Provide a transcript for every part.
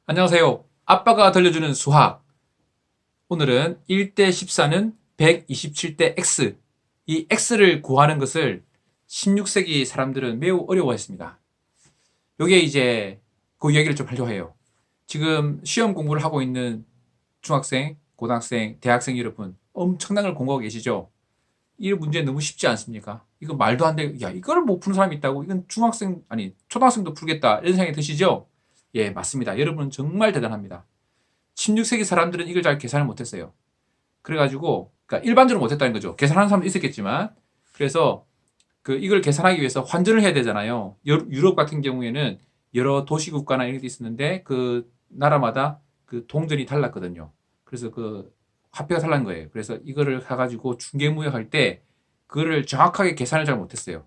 안녕하세요. 아빠가 들려주는 수학. 오늘은 1대 14는 127대 x. 이 x를 구하는 것을 16세기 사람들은 매우 어려워했습니다. 요게 이제 그 이야기를 좀 하려고 해요. 지금 시험 공부를 하고 있는 중학생, 고등학생, 대학생 여러분 엄청난 걸 공부하고 계시죠? 이 문제 너무 쉽지 않습니까? 이거 말도 안 돼. 야, 이걸 못 푸는 사람이 있다고? 이건 중학생, 아니, 초등학생도 풀겠다. 이런 생각이 드시죠? 예, 맞습니다. 여러분은 정말 대단합니다. 16세기 사람들은 이걸 잘 계산을 못했어요. 그래가지고, 그러니까 일반적으로 못했다는 거죠. 계산하는 사람도 있었겠지만, 그래서 이걸 계산하기 위해서 환전을 해야 되잖아요. 유럽 같은 경우에는 여러 도시국가나 이런 게 있었는데, 그 나라마다 그 동전이 달랐거든요. 그래서 그 화폐가 달라는 거예요. 그래서 이거를 사가지고 중개무역할 때, 그거를 정확하게 계산을 잘 못했어요.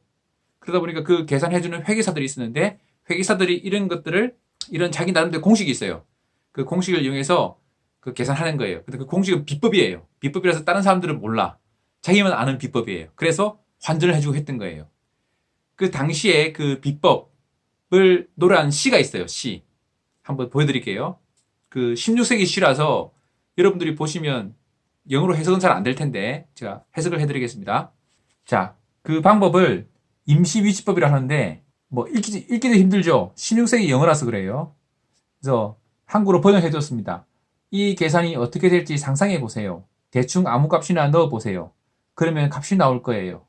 그러다 보니까 그 계산해주는 회계사들이 있었는데, 회계사들이 이런 것들을, 이런 자기 나름대로 공식이 있어요. 그 공식을 이용해서 그 계산하는 거예요. 근데 그 공식은 비법이에요. 비법이라서 다른 사람들은 몰라. 자기만 아는 비법이에요. 그래서 환전을 해주고 했던 거예요. 그 당시에 그 비법을 노래한 시가 있어요. 시. 한번 보여드릴게요. 그 16세기 시라서 여러분들이 보시면 영어로 해석은 잘 안 될 텐데 제가 해석을 해드리겠습니다. 자, 그 방법을 임시위치법이라 하는데 뭐 읽기도 힘들죠. 16세기 영어라서 그래요. 그래서 한국어로 번역해줬습니다. 이 계산이 어떻게 될지 상상해 보세요. 대충 아무 값이나 넣어 보세요. 그러면 값이 나올 거예요.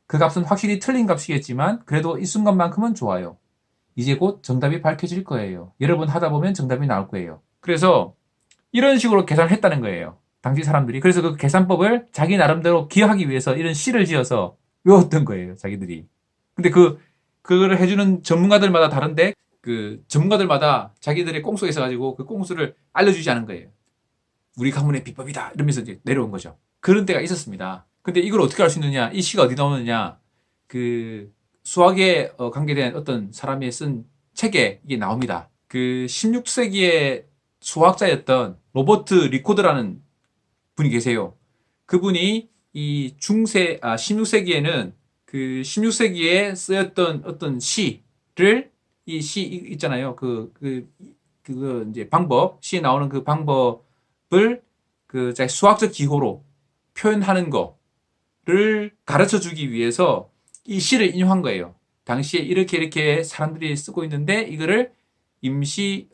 그 값은 확실히 틀린 값이겠지만 그래도 이 순간만큼은 좋아요. 이제 곧 정답이 밝혀질 거예요. 여러 번 하다 보면 정답이 나올 거예요. 그래서 이런 식으로 계산을 했다는 거예요. 당시 사람들이. 그래서 그 계산법을 자기 나름대로 기억하기 위해서 이런 시를 지어서 외웠던 거예요. 자기들이. 근데 그거를 해주는 전문가들마다 다른데 그 전문가들마다 자기들의 꼼수가 있어가지고 그 꼼수를 알려주지 않은 거예요. 우리 가문의 비법이다 이러면서 이제 내려온 거죠. 그런 때가 있었습니다. 근데 이걸 어떻게 알 수 있느냐? 이 시가 어디 나오느냐? 그 수학에 관계된 어떤 사람이 쓴 책에 이게 나옵니다. 그 16세기의 수학자였던 로버트 리코드라는 분이 계세요. 그분이 이 16세기에는 그 16세기에 쓰였던 어떤 시를 이 시 있잖아요. 그거 이제 방법, 시에 나오는 그 방법을 그 수학적 기호로 표현하는 거를 가르쳐 주기 위해서 이 시를 인용한 거예요. 당시에 이렇게 사람들이 쓰고 있는데 이거를 임시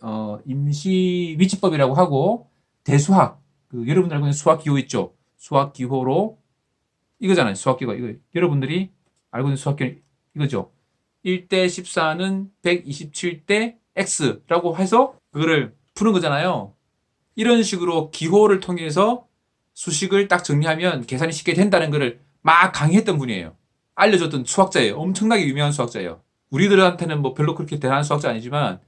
위치법이라고 하고 대수학, 여러분들 알고 있는 수학 기호 있죠? 수학 기호로 이거잖아요. 수학 기호 이거 여러분들이 알고 있는 수학 기호 이거죠. 1대 14는 127대 x라고 해서 그거를 푸는 거잖아요. 이런 식으로 기호를 통해서 수식을 딱 정리하면 계산이 쉽게 된다는 것을 막 강의했던 분이에요. 알려줬던 수학자예요. 엄청나게 유명한 수학자예요. 우리들한테는 뭐 별로 그렇게 대단한 수학자 아니지만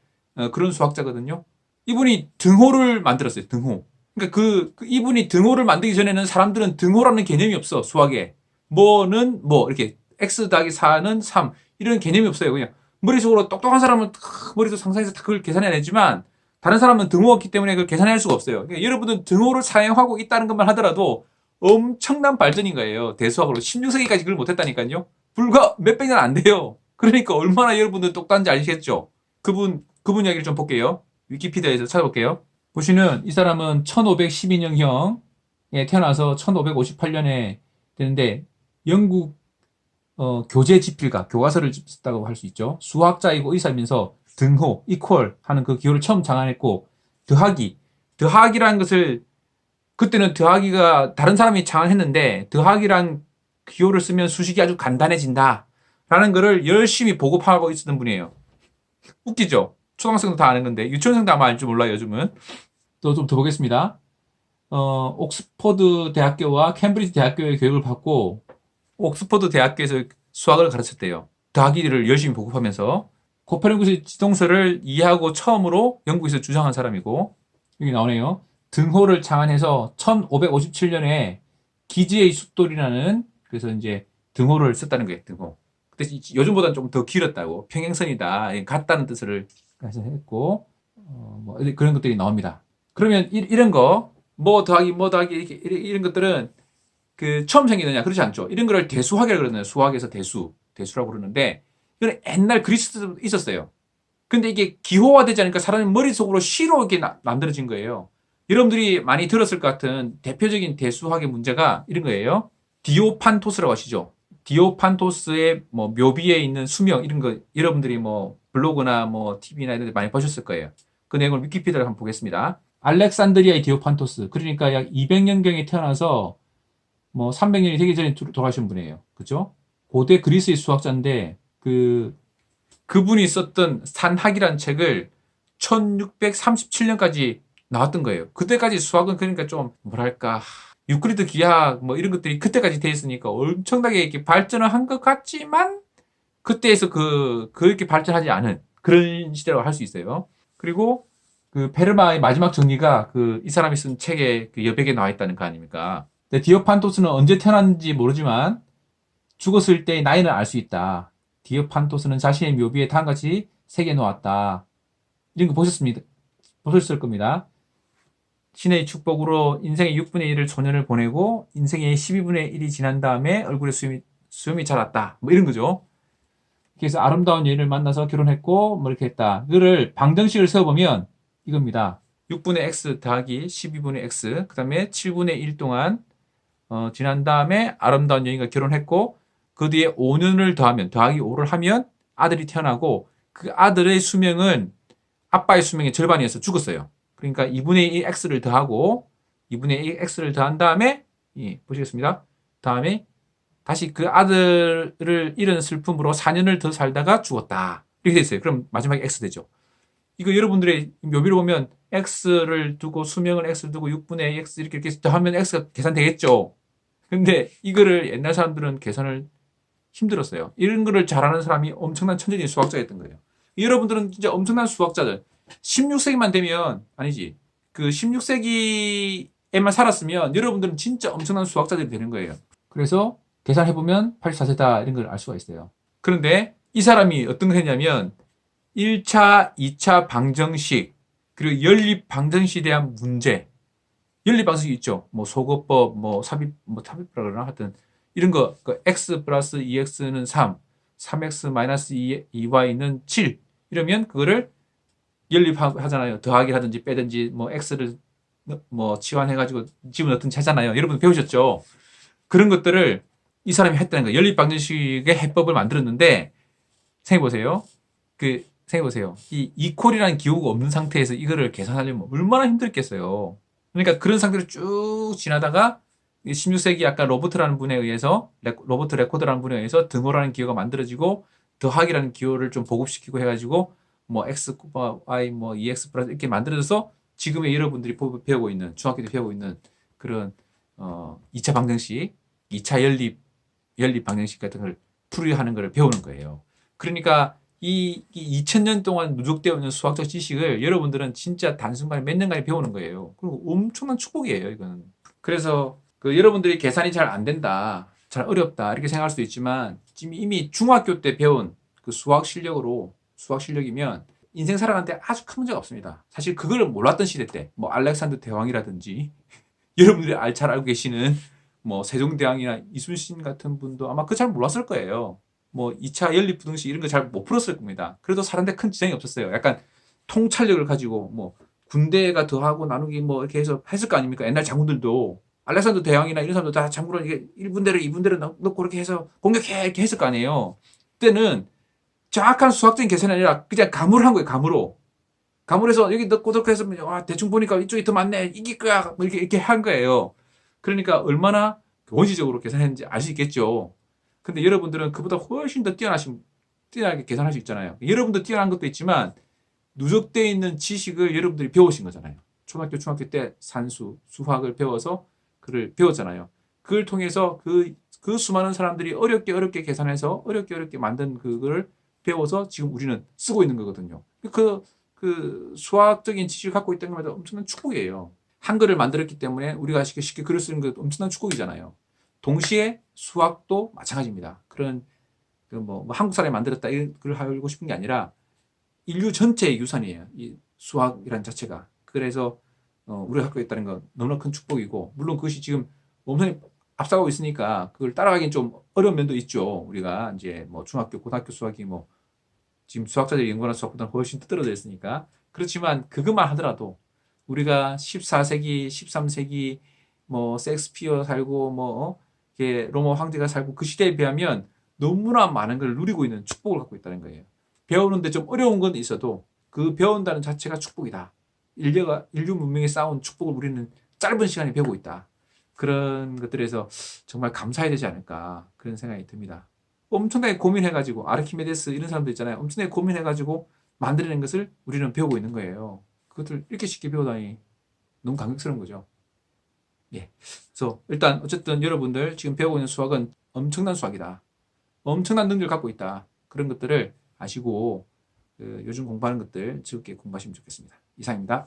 그런 수학자거든요. 이분이 등호를 만들었어요. 등호. 그러니까 이분이 등호를 만들기 전에는 사람들은 등호라는 개념이 없어. 수학에. 뭐는 뭐 이렇게 x 더하기 4는 3 이런 개념이 없어요. 그냥 머릿속으로 똑똑한 사람은 머릿속 상상해서 그걸 계산해내지만 다른 사람은 등호가 없기 때문에 그걸 계산할 수가 없어요. 그러니까 여러분은 등호를 사용하고 있다는 것만 하더라도 엄청난 발전인 거예요. 대수학으로 16세기까지 그걸 못했다니까요. 불과 몇백 년 안 돼요. 그러니까 얼마나 여러분들 똑똑한지 아시겠죠? 그분 이야기를 좀 볼게요. 위키피디아에서 찾아볼게요. 보시는 이 사람은 1512년형에 태어나서 1558년에 되는데 영국 교재 집필가, 교과서를 썼다고 할 수 있죠. 수학자이고 의사이면서 등호, 이퀄 하는 그 기호를 처음 장안했고 더하기라는 것을 그때는 더하기가 다른 사람이 장안했는데 더하기란 기호를 쓰면 수식이 아주 간단해진다 라는 거를 열심히 보급하고 있었던 분이에요. 웃기죠? 초등학생도 다 아는 건데 유치원생도 아마 알지 몰라요. 요즘은. 또 좀 더 보겠습니다. 옥스퍼드 대학교와 캠브리지 대학교의 교육을 받고 옥스퍼드 대학교에서 수학을 가르쳤대요. 더하기를 열심히 보급하면서 코페르니쿠스 지동설을 이해하고 처음으로 영국에서 주장한 사람이고 여기 나오네요. 등호를 장안해서 1557년에 기지의 숫돌이라는 그래서 이제 등호를 썼다는 거예요. 등호. 근데 요즘보다는 좀 더 길었다고 평행선이다 같다는 뜻을 했고 뭐 그런 것들이 나옵니다. 그러면 이런 거 뭐 더하기 이런 것들은 처음 생기느냐 그렇지 않죠. 이런 거를 대수학이라고 그러잖아요. 수학에서 대수라고 그러는데 이건 옛날 그리스도 있었어요. 근데 이게 기호화되지 않으니까 사람의 머릿속으로 시로 이렇게 만들어진 거예요. 여러분들이 많이 들었을 것 같은 대표적인 대수학의 문제가 이런 거예요. 디오판토스라고 하시죠. 디오판토스의 뭐 묘비에 있는 수명 이런 거 여러분들이 뭐 블로그나 뭐 TV나 이런 데 많이 보셨을 거예요. 그 내용을 위키피디아를 한번 보겠습니다. 알렉산드리아의 디오판토스. 그러니까 약 200년경에 태어나서 뭐 300년이 되기 전에 돌아가신 분이에요. 그죠? 고대 그리스의 수학자인데 그분이 썼던 산학이라는 책을 1637년까지 나왔던 거예요. 그때까지 수학은 그러니까 좀 뭐랄까 유클리드 기하학 뭐 이런 것들이 그때까지 돼 있으니까 엄청나게 이렇게 발전을 한 것 같지만 그때에서 그렇게 발전하지 않은 그런 시대라고 할 수 있어요. 그리고 그 페르마의 마지막 정리가 이 사람이 쓴 책에 그 여백에 나와 있다는 거 아닙니까? 근데 디오판토스는 언제 태어났는지 모르지만 죽었을 때의 나이는 알 수 있다. 디오판토스는 자신의 묘비에 다음과 같이 새겨놓았다. 이런 거 보셨을 겁니다. 신의 축복으로 인생의 6분의 1을 소년을 보내고 인생의 12분의 1이 지난 다음에 얼굴에 수염이 자랐다. 뭐 이런 거죠. 그래서 아름다운 여인을 만나서 결혼했고 뭐 이렇게 했다. 이거를 방정식을 세워보면 이겁니다. 6분의 x 더하기 12분의 x 그 다음에 7분의 1 동안 지난 다음에 아름다운 여인과 결혼했고 그 뒤에 5년을 더하면 더하기 5를 하면 아들이 태어나고 그 아들의 수명은 아빠의 수명의 절반이어서 죽었어요. 그러니까 2분의 1 x를 더하고 2분의 1 x를 더한 다음에 보시겠습니다. 다음에 다시 그 아들을 잃은 슬픔으로 4년을 더 살다가 죽었다. 이렇게 됐어요. 그럼 마지막에 x 되죠. 이거 여러분들의 묘비를 보면 x를 두고 수명을 x를 두고 6분의 x 이렇게 더하면 x가 계산되겠죠. 근데 이거를 옛날 사람들은 계산을 힘들었어요. 이런 거를 잘하는 사람이 엄청난 천재적인 수학자였던 거예요. 여러분들은 진짜 엄청난 수학자들. 16세기만 되면 아니지. 그 16세기에만 살았으면 여러분들은 진짜 엄청난 수학자들이 되는 거예요. 그래서 계산해보면 84세다 이런 걸 알 수가 있어요. 그런데 이 사람이 어떤 걸 했냐면 1차, 2차 방정식 그리고 연립 방정식에 대한 문제 연립 방정식 있죠. 뭐 소거법, 뭐 삽입이라 그러나 하여튼 이런 거 x 플러스 2x는 3, 3x 마이너스 2y는 7 이러면 그거를 연립하잖아요. 더하기 하든지 빼든지 뭐 x를 뭐 치환해가지고 집어넣든지 하잖아요. 여러분 배우셨죠? 그런 것들을 이 사람이 했다는 거예요. 연립 방정식의 해법을 만들었는데 생각해보세요. 생각해보세요. 이 이퀄이라는 기호가 없는 상태에서 이거를 계산하려면 얼마나 힘들겠어요. 그러니까 그런 상태로 쭉 지나다가 16세기 아까 로버트라는 분에 의해서 로버트 레코드라는 분에 의해서 등호라는 기호가 만들어지고 더하기라는 기호를 좀 보급시키고 해가지고 뭐 x, y, 뭐 2x 플러스 이렇게 만들어져서 지금의 여러분들이 배우고 있는 중학교 때 배우고 있는 그런 2차 방정식, 2차 연립 방정식 같은 걸 풀이하는 걸 배우는 거예요. 그러니까 이 2000년 동안 누적되어 있는 수학적 지식을 여러분들은 진짜 단순간에 몇 년간에 배우는 거예요. 그리고 엄청난 축복이에요, 이거는. 그래서 여러분들이 계산이 잘 안 된다, 잘 어렵다 이렇게 생각할 수도 있지만 지금 이미 중학교 때 배운 그 수학 실력이면 인생 살아가는데 아주 큰 문제가 없습니다. 사실 그걸 몰랐던 시대 때 뭐 알렉산더 대왕이라든지 여러분들이 잘 알고 계시는 뭐 세종대왕이나 이순신 같은 분도 아마 그 잘 몰랐을 거예요. 뭐 2차 연립부등식 이런 거 잘 못 풀었을 겁니다. 그래도 사는데 큰 지장이 없었어요. 약간 통찰력을 가지고 뭐 군대가 더하고 나누기 뭐 이렇게 해서 했을 거 아닙니까? 옛날 장군들도 알렉산더 대왕이나 이런 사람도 다 장군을 이게 1분대를 2분대를 넣고 이렇게 해서 공격해 이렇게 했을 거 아니에요. 그때는 정확한 수학적인 계산이 아니라 그냥 감으로 한 거예요. 감으로 해서 여기 넣고 넣고 해서 대충 보니까 이쪽이 더 많네. 이길 거야. 뭐 이렇게 한 거예요. 그러니까 얼마나 원시적으로 계산했는지 알 수 있겠죠. 근데 여러분들은 그보다 훨씬 더 뛰어나게 계산할 수 있잖아요. 여러분도 뛰어난 것도 있지만 누적되어 있는 지식을 여러분들이 배우신 거잖아요. 중학교 때 산수, 수학을 배워서 그걸 배웠잖아요. 그걸 통해서 그 수많은 사람들이 어렵게 계산해서 어렵게 만든 그걸 배워서 지금 우리는 쓰고 있는 거거든요. 그 수학적인 지식을 갖고 있다는 것마다 엄청난 축복이에요. 한글을 만들었기 때문에 우리가 쉽게 글을 쓰는 것도 엄청난 축복이잖아요. 동시에 수학도 마찬가지입니다. 그런 뭐 한국 사람이 만들었다 이걸 하고 싶은 게 아니라 인류 전체의 유산이에요. 이 수학이란 자체가. 그래서 우리가 갖고 있다는 건 너무나 큰 축복이고 물론 그것이 지금 엄청 앞서가고 있으니까 그걸 따라가긴 좀 어려운 면도 있죠. 우리가 이제 뭐 중학교, 고등학교 수학이 뭐 지금 수학자들이 연구하는 수학보다 훨씬 뜨뜻해져 있으니까. 그렇지만 그것만 하더라도 우리가 14세기, 13세기 뭐 셰익스피어 살고 뭐 이렇게 로마 황제가 살고 그 시대에 비하면 너무나 많은 걸 누리고 있는 축복을 갖고 있다는 거예요. 배우는데 좀 어려운 건 있어도 그 배운다는 자체가 축복이다. 인류 문명에 쌓아온 축복을 우리는 짧은 시간에 배우고 있다. 그런 것들에서 정말 감사해야 되지 않을까 그런 생각이 듭니다. 엄청나게 고민해가지고 아르키메데스 이런 사람들 있잖아요. 엄청나게 고민해가지고 만들어낸 것을 우리는 배우고 있는 거예요. 그것들 이렇게 쉽게 배우다니 너무 감격스러운 거죠. 예. 그래서 일단 어쨌든 여러분들 지금 배우고 있는 수학은 엄청난 수학이다. 엄청난 능력을 갖고 있다. 그런 것들을 아시고 요즘 공부하는 것들 즐겁게 공부하시면 좋겠습니다. 이상입니다.